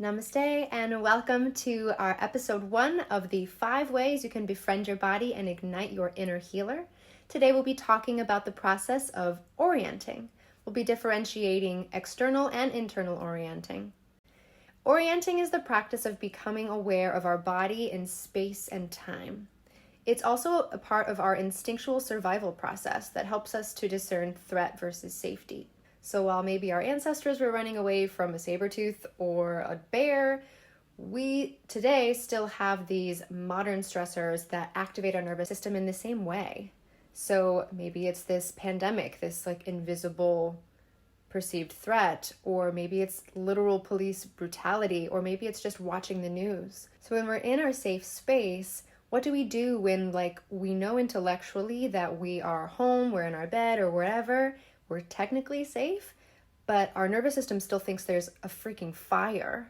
Namaste and welcome to our episode 1 of the 5 ways you can befriend your body and ignite your inner healer. Today we'll be talking about the process of orienting. We'll be differentiating external and internal orienting. Orienting is the practice of becoming aware of our body in space and time. It's also a part of our instinctual survival process that helps us to discern threat versus safety. So while maybe our ancestors were running away from a saber-tooth or a bear, we today still have these modern stressors that activate our nervous system in the same way. So maybe it's this pandemic, this invisible perceived threat, or maybe it's literal police brutality, or maybe it's just watching the news. So when we're in our safe space, what do we do when we know intellectually that we are home, we're in our bed or wherever, we're technically safe, but our nervous system still thinks there's a freaking fire?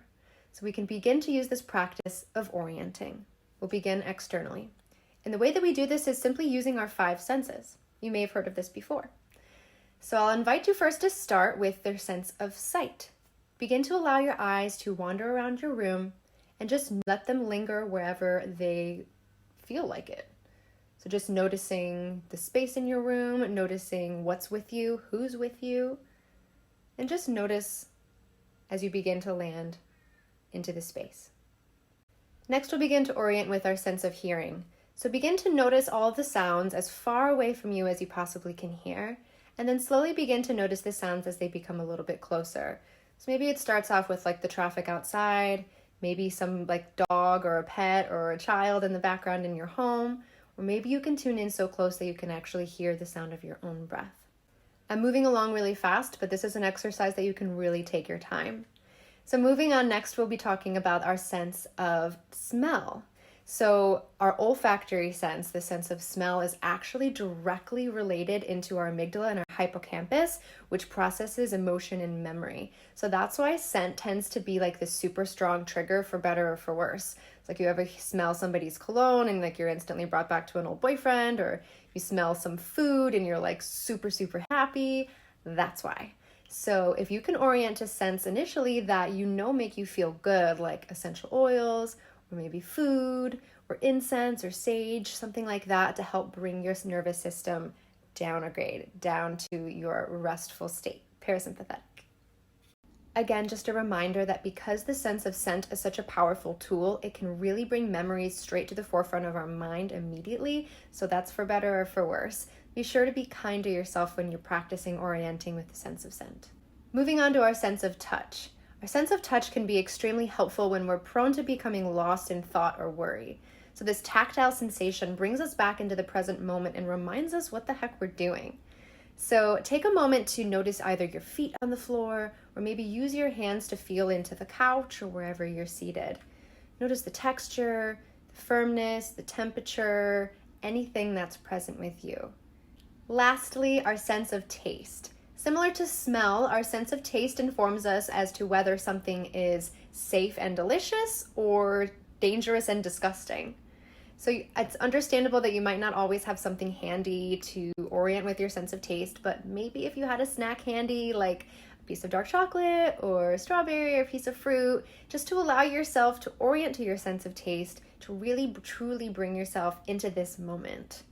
So we can begin to use this practice of orienting. We'll begin externally. And the way that we do this is simply using our 5 senses. You may have heard of this before. So I'll invite you first to start with their sense of sight. Begin to allow your eyes to wander around your room and just let them linger wherever they feel like it. So just noticing the space in your room, noticing what's with you, who's with you, and just notice as you begin to land into the space. Next, we'll begin to orient with our sense of hearing. So begin to notice all of the sounds as far away from you as you possibly can hear, and then slowly begin to notice the sounds as they become a little bit closer. So maybe it starts off with the traffic outside, maybe some dog or a pet or a child in the background in your home, or maybe you can tune in so close that you can actually hear the sound of your own breath. I'm moving along really fast, but this is an exercise that you can really take your time. So moving on, next we'll be talking about our sense of smell. So our olfactory sense, the sense of smell, is actually directly related into our amygdala and our hippocampus, which processes emotion and memory. So that's why scent tends to be this super strong trigger, for better or for worse. It's you ever smell somebody's cologne and you're instantly brought back to an old boyfriend, or you smell some food and you're super, super happy. That's why. So if you can orient to scents initially that make you feel good, like essential oils, or maybe food, or incense, or sage, something like that, to help bring your nervous system down a grade, down to your restful state, parasympathetic. Again, just a reminder that because the sense of scent is such a powerful tool, it can really bring memories straight to the forefront of our mind immediately. So that's for better or for worse. Be sure to be kind to yourself when you're practicing orienting with the sense of scent. Moving on to our sense of touch. Our sense of touch can be extremely helpful when we're prone to becoming lost in thought or worry. So this tactile sensation brings us back into the present moment and reminds us what the heck we're doing. So take a moment to notice either your feet on the floor, or maybe use your hands to feel into the couch or wherever you're seated. Notice the texture, the firmness, the temperature, anything that's present with you. Lastly, our sense of taste. Similar to smell, our sense of taste informs us as to whether something is safe and delicious or dangerous and disgusting. So it's understandable that you might not always have something handy to orient with your sense of taste, but maybe if you had a snack handy, like a piece of dark chocolate or a strawberry or a piece of fruit, just to allow yourself to orient to your sense of taste, to really truly bring yourself into this moment.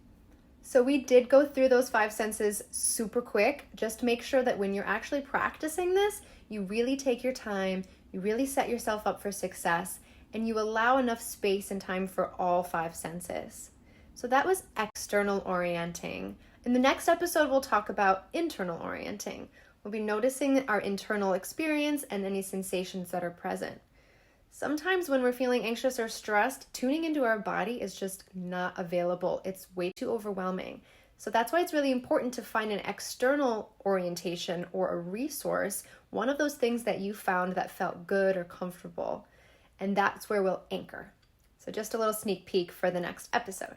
So we did go through those 5 senses super quick. Just make sure that when you're actually practicing this, you really take your time, you really set yourself up for success, and you allow enough space and time for all 5 senses. So that was external orienting. In the next episode, we'll talk about internal orienting. We'll be noticing our internal experience and any sensations that are present. Sometimes when we're feeling anxious or stressed, tuning into our body is just not available. It's way too overwhelming. So that's why it's really important to find an external orientation or a resource, one of those things that you found that felt good or comfortable. And that's where we'll anchor. So just a little sneak peek for the next episode.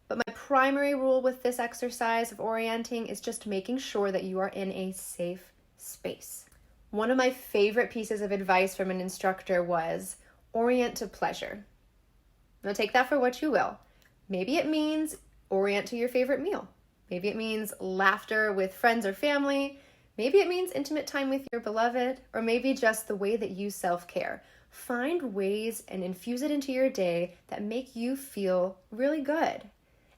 But my primary rule with this exercise of orienting is just making sure that you are in a safe space. One of my favorite pieces of advice from an instructor was orient to pleasure. Now take that for what you will. Maybe it means orient to your favorite meal. Maybe it means laughter with friends or family. Maybe it means intimate time with your beloved, or maybe just the way that you self-care. Find ways and infuse it into your day that make you feel really good.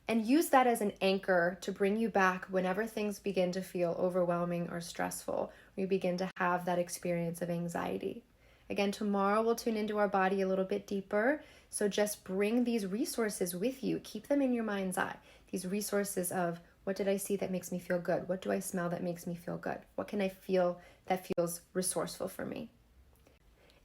And use that as an anchor to bring you back whenever things begin to feel overwhelming or stressful, or you begin to have that experience of anxiety. Again, tomorrow we'll tune into our body a little bit deeper. So just bring these resources with you. Keep them in your mind's eye. These resources of, what did I see that makes me feel good? What do I smell that makes me feel good? What can I feel that feels resourceful for me?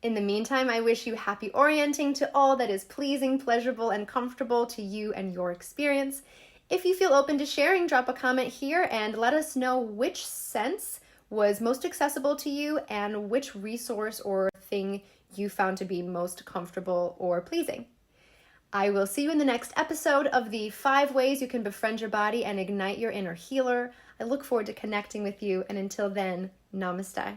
In the meantime, I wish you happy orienting to all that is pleasing, pleasurable, and comfortable to you and your experience. If you feel open to sharing, drop a comment here and let us know which sense was most accessible to you and which resource or thing you found to be most comfortable or pleasing. I will see you in the next episode of the 5 ways you can befriend your body and ignite your inner healer. I look forward to connecting with you, and until then, namaste.